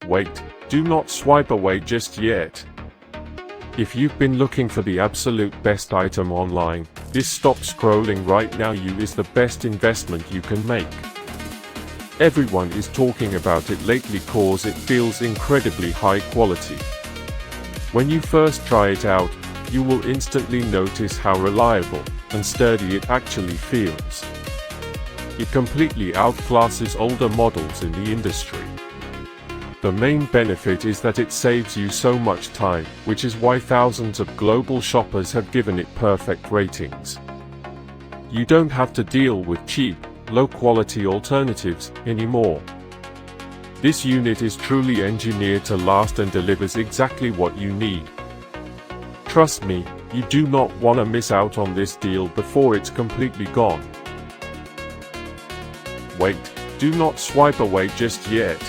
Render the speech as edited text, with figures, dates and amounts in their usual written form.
Wait, do not swipe away just yet. If you've been looking for the absolute best item online, this stop scrolling right now is the best investment you can make. Everyone is talking about it lately cause it feels incredibly high quality. When you first try it out, you will instantly notice how reliable and sturdy it actually feels. It completely outclasses older models in the industry. The main benefit is that it saves you so much time, which is why thousands of global shoppers have given it perfect ratings. You don't have to deal with cheap, low-quality alternatives anymore. This unit is truly engineered to last and delivers exactly what you need. Trust me, you do not want to miss out on this deal before it's completely gone. Wait, do not swipe away just yet.